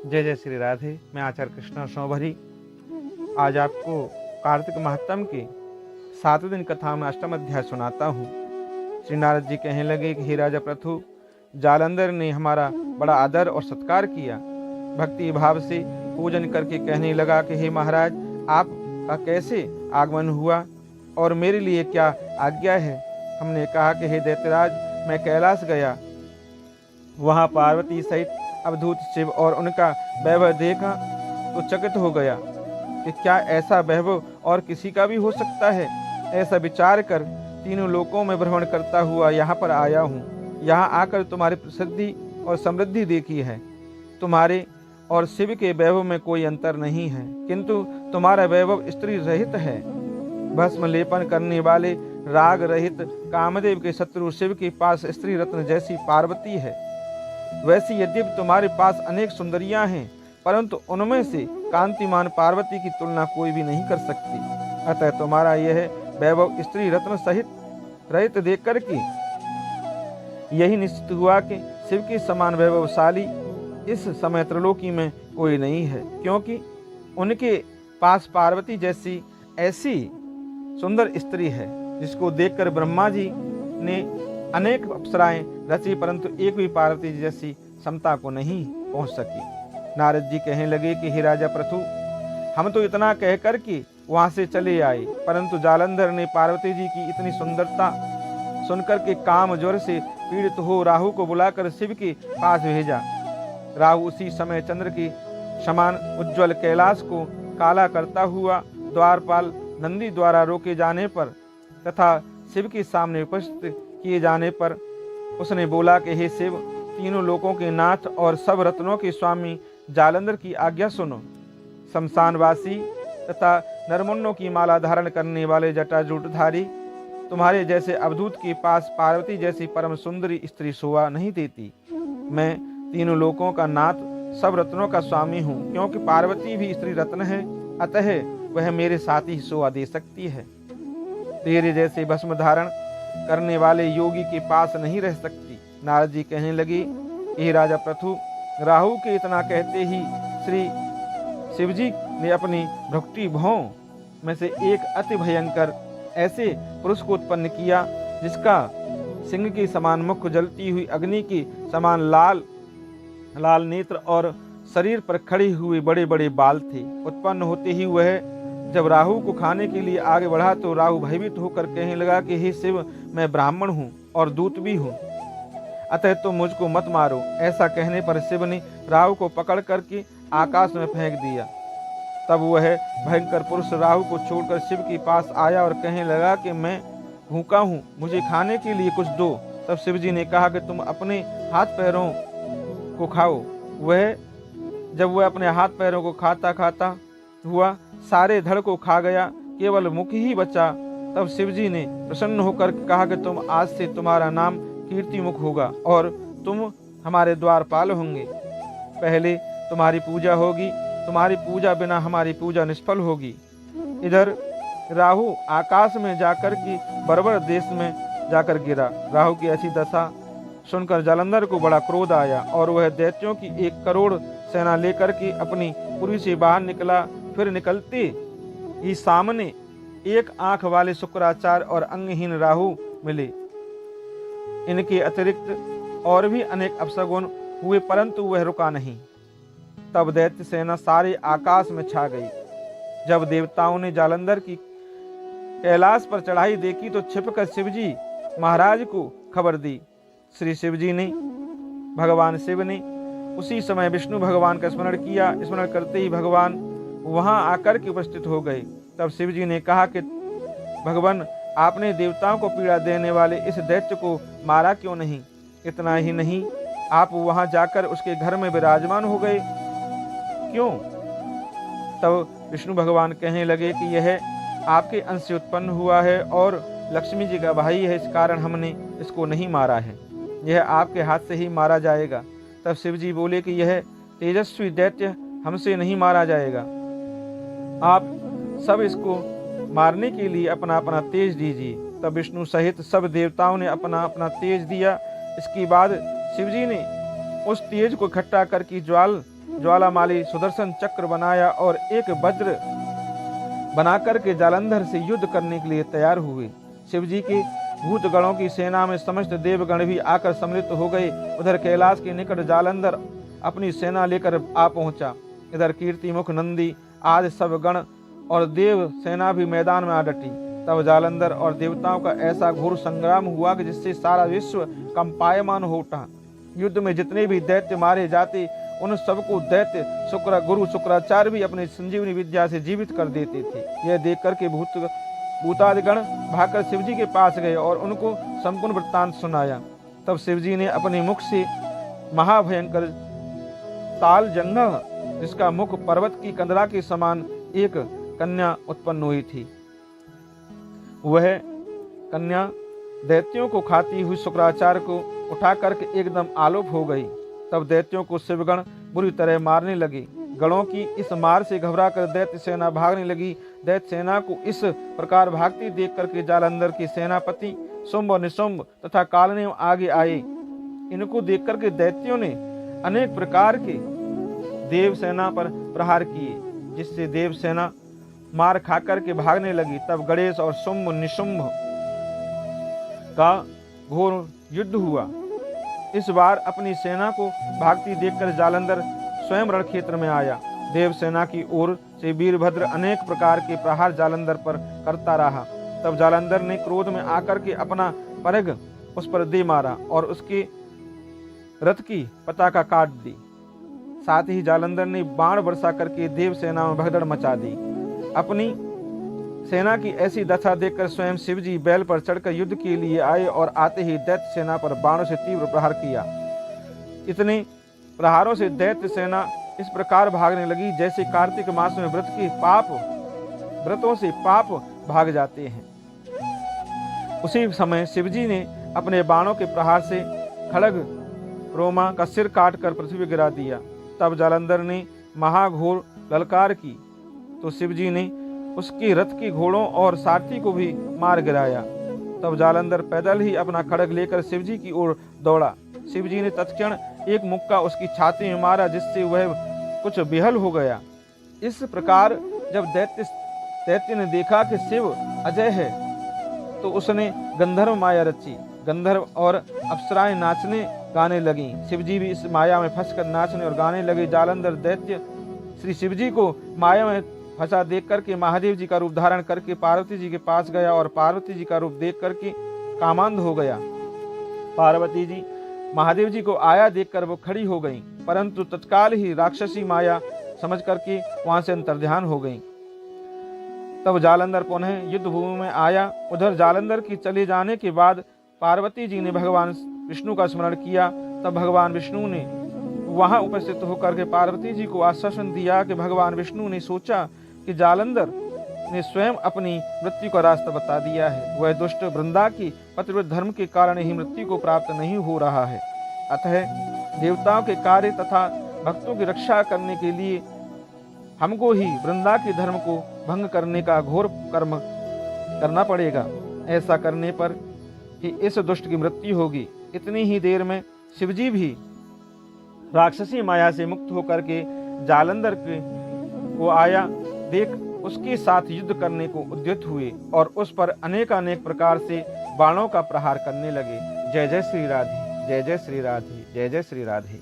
जय जय श्री राधे। मैं आचार्य कृष्ण शोभरी आज आपको कार्तिक महात्म के 7वें दिन कथा में 8वां अध्याय सुनाता हूँ। श्री नारद जी कहने लगे कि हे राजा पृथु, जालंधर ने हमारा बड़ा आदर और सत्कार किया। भक्ति भाव से पूजन करके कहने लगा कि हे महाराज, आपका कैसे आगमन हुआ और मेरे लिए क्या आज्ञा है। हमने कहा कि हे दैत्यराज, मैं कैलाश गया, वहाँ पार्वती सहित अवधूत शिव और उनका वैभव देखा तो चकित हो गया कि क्या ऐसा वैभव और किसी का भी हो सकता है। ऐसा विचार कर तीनों लोकों में भ्रमण करता हुआ यहाँ पर आया हूँ। यहाँ आकर तुम्हारी प्रसिद्धि और समृद्धि देखी है। तुम्हारे और शिव के वैभव में कोई अंतर नहीं है, किंतु तुम्हारा वैभव स्त्री रहित है। भस्म लेपन करने वाले राग रहित कामदेव के शत्रु शिव के पास स्त्री रत्न जैसी पार्वती है। वैसी यद्यपि तुम्हारे पास अनेक सुंदरियां हैं, परंतु उनमें से कांतिमान पार्वती की तुलना कोई भी नहीं कर सकती। अतः तुम्हारा यह वैभव स्त्री रत्न सहित रहित देख कर के यही निश्चित हुआ कि शिव के समान वैभवशाली इस समय त्रिलोकी में कोई नहीं है, क्योंकि उनके पास पार्वती जैसी ऐसी सुंदर स्त्री है जिसको देखकर ब्रह्मा जी ने अनेक अप्सराएं रची, परंतु एक भी पार्वती जैसी समता को नहीं पहुंच सकी। नारद जी कहने लगे कि हे राजा पृथु, हम तो इतना कहकर के वहां से चले आए, परंतु जालंधर ने पार्वती जी की इतनी सुंदरता सुनकर के काम ज्वर से पीड़ित हो राहु को बुलाकर शिव के पास भेजा। राहु उसी समय चंद्र के समान उज्ज्वल कैलाश को काला करता हुआ द्वारपाल नंदी द्वारा रोके जाने पर तथा शिव के सामने उपस्थित किए जाने पर उसने बोला कि हे शिव, तीनों लोकों के नाथ और सब रत्नों के स्वामी जालंधर की आज्ञा सुनो। शमशानवासी तथा नरमुन्नों की माला धारण करने वाले जटाजूटधारी तुम्हारे जैसे अवधूत के पास पार्वती जैसी परम सुंदरी स्त्री शोभा नहीं देती। मैं तीनों लोकों का नाथ, सब रत्नों का स्वामी हूँ, क्योंकि पार्वती भी स्त्री रत्न है, अतः वह मेरे साथ ही शोभा दे सकती है। तेरे जैसे भस्म धारण करने वाले योगी के पास नहीं रह सकती। नारद जी कहने लगे, हे राजा पृथु, राहु के इतना कहते ही श्री शिवजी ने अपनी भक्ति भौं में से एक अति भयंकर ऐसे पुरुष को उत्पन्न किया जिसका सिंह के समान मुख, जलती हुई अग्नि के समान लाल लाल नेत्र और शरीर पर खड़े हुए बड़े बड़े बाल थे। उत्पन्न होते ही वह जब राहु को खाने के लिए आगे बढ़ा तो राहु भयभीत होकर कहने लगा कि हे शिव, मैं ब्राह्मण हूँ और दूत भी हूँ, अतः तुम मुझको मत मारो। ऐसा कहने पर शिव ने राहु को पकड़ करके आकाश में फेंक दिया। तब वह भयंकर पुरुष राहु को छोड़कर शिव के पास आया और कहने लगा कि मैं भूखा हूँ, मुझे खाने के लिए कुछ दो। तब शिव जी ने कहा कि तुम अपने हाथ पैरों को खाओ। जब वह अपने हाथ पैरों को खाता खाता हुआ सारे धड़ को खा गया, केवल मुख ही बचा। तब शिवजी ने प्रसन्न होकर कहा कि तुम आज से तुम्हारा नाम कीर्ति मुख होगा और तुम हमारे द्वारपाल होंगे। पहले तुम्हारी पूजा होगी, तुम्हारी पूजा बिना हमारी पूजा निष्फल होगी। इधर राहु आकाश में जाकर के बर्बर देश में जाकर गिरा। राहु की ऐसी दशा सुनकर जालंधर को बड़ा क्रोध आया और वह दैत्यों की 1 करोड़ सेना लेकर के अपनी पुरी से बाहर निकला। फिर निकलते ही सामने एक आंख वाले शुक्राचार्य और अंगहीन राहु मिले। इनके अतिरिक्त और भी अनेक अपशगुन हुए, परंतु वह रुका नहीं। तब दैत्य सेना सारे आकाश में छा गई। जब देवताओं ने जालंधर की कैलाश पर चढ़ाई देखी तो छिपकर शिवजी महाराज को खबर दी। श्री शिवजी ने भगवान शिव ने उसी समय विष्णु भगवान का स्मरण किया। स्मरण करते ही भगवान वहां आकर के उपस्थित हो गए। तब शिवजी ने कहा कि भगवान, आपने देवताओं को पीड़ा देने वाले इस दैत्य को मारा क्यों नहीं? इतना ही नहीं, आप वहां जाकर उसके घर में विराजमान हो गए क्यों? तब विष्णु भगवान कहने लगे कि यह आपके अंश से उत्पन्न हुआ है और लक्ष्मी जी का भाई है, इस कारण हमने इसको नहीं मारा है। यह आपके हाथ से ही मारा जाएगा। तब शिवजी बोले कि यह तेजस्वी दैत्य हमसे नहीं मारा जाएगा, आप सब इसको मारने के लिए अपना अपना तेज दीजिए। तब विष्णु सहित सब देवताओं ने अपना अपना तेज दिया। इसके बाद शिवजी ने उस तेज को इकट्ठा करके ज्वाल ज्वालामाली सुदर्शन चक्र बनाया और एक वज्र बनाकर के जालंधर से युद्ध करने के लिए तैयार हुए। शिवजी के भूतगणों की सेना में समस्त देवगण भी आकर सम्मिलित हो गए। उधर कैलाश के निकट जालंधर अपनी सेना लेकर आ पहुंचा। इधर कीर्तिमुख, नंदी आदि सब गण और देव सेना भी मैदान में आ डटी। तब जालंधर और देवताओं का ऐसा घोर संग्राम हुआ कि जिससे सारा विश्व कंपायमान हो उठा। युद्ध में जितने भी दैत्य मारे जाते उन सबको दैत्य गुरु शुक्राचार्य भी अपनी संजीवनी विद्या से जीवित कर देते थे। यह देख करके भूतादिगण भागकर शिवजी के पास गए और उनको संपूर्ण वृत्तांत सुनाया। तब शिवजी ने अपने मुख से महाभयंकर तालजंघा, जिसका मुख पर्वत की कंदरा के समान, एक कन्या उत्पन्न हुई थी। वह कन्या दैत्यों को खाती हुई शुक्राचार्य को उठा करके एकदम आलोप हो गई। तब दैत्यों को शिवगण बुरी तरह मारने लगे। गणों की इस मार से घबराकर दैत्य सेना भागने लगी। दैत्य सेना को इस प्रकार भागती देख करके जालंधर के सेनापति शुंभ और निशुंभ तथा कालनेम आगे आए। इनको देख करके दैत्यों ने अनेक प्रकार के देव सेना पर प्रहार किए, जिससे देव सेना मार खाकर के भागने लगी। तब गणेश और शुंभ निशुंभ का घोर युद्ध हुआ। इस बार अपनी सेना को भागती देखकर जालंधर स्वयं रण क्षेत्र में आया। देव सेना की ओर से वीरभद्र अनेक प्रकार के प्रहार जालंधर पर करता रहा। तब जालंधर ने क्रोध में आकर के अपना परग उस पर दे मारा और उसके रथ की पताका काट दी। साथ ही जालंधर ने बाण वर्षा करके देव सेना में भगदड़ मचा दी। अपनी सेना की ऐसी दशा देखकर स्वयं शिवजी बैल पर चढ़कर युद्ध के लिए आए और आते ही दैत्य सेना पर बाणों से तीव्र प्रहार किया। इतने प्रहारों से दैत्य सेना इस प्रकार भागने लगी जैसे कार्तिक मास में व्रतों से पाप भाग जाते हैं। उसी समय शिवजी ने अपने बाणों के प्रहार से खड़ग रोमा का सिर काटकर पृथ्वी गिरा दिया। तब जालंधर ने महाघोर ललकार की तो शिवजी ने उसके रथ के घोड़ों और सारथी को भी मार गिराया। तब जालंधर पैदल ही अपना खड्ग लेकर शिवजी की ओर दौड़ा। शिवजी ने तत्क्षण एक मुक्का उसकी छाती में मारा, जिससे वह कुछ बेहल हो गया। इस प्रकार जब दैत्य ने देखा कि शिव अजय है तो उसने गंधर्व माया रची। गंधर्व और अप्सराएं नाचने गाने लगी। शिवजी भी इस माया में फंसकर नाचने और गाने लगे। जालंधर दैत्य श्री शिवजी को माया में फंसा देख करके महादेव जी का रूप धारण करके पार्वती जी के पास गया और पार्वती जी का रूप देख करके कामांध हो गया। पार्वती जी महादेव जी को आया देखकर वो खड़ी हो गई, परंतु तत्काल ही राक्षसी माया समझ करके वहां से अंतर्ध्यान हो गई। तब जालंधर पुनः युद्ध भूमि में आया। उधर जालंधर की चले जाने के बाद पार्वती जी ने भगवान विष्णु का स्मरण किया। तब भगवान विष्णु ने वहां उपस्थित होकर के पार्वती जी को आश्वासन दिया कि भगवान विष्णु ने सोचा कि जालंधर ने स्वयं अपनी मृत्यु का रास्ता बता दिया है। वह दुष्ट वृंदा की पतिव्रत धर्म के कारण ही मृत्यु को प्राप्त नहीं हो रहा है। अतः देवताओं के कार्य तथा भक्तों की रक्षा करने के लिए हमको ही वृंदा के धर्म को भंग करने का घोर कर्म करना पड़ेगा। ऐसा करने पर ही इस दुष्ट की मृत्यु होगी। इतनी ही देर में शिवजी भी राक्षसी माया से मुक्त होकर के जालंधर को आया देख उसके साथ युद्ध करने को उद्यत हुए और उस पर अनेक प्रकार से बाणों का प्रहार करने लगे। जय जय श्री राधे, जय जय श्री राधे, जय जय श्री राधे।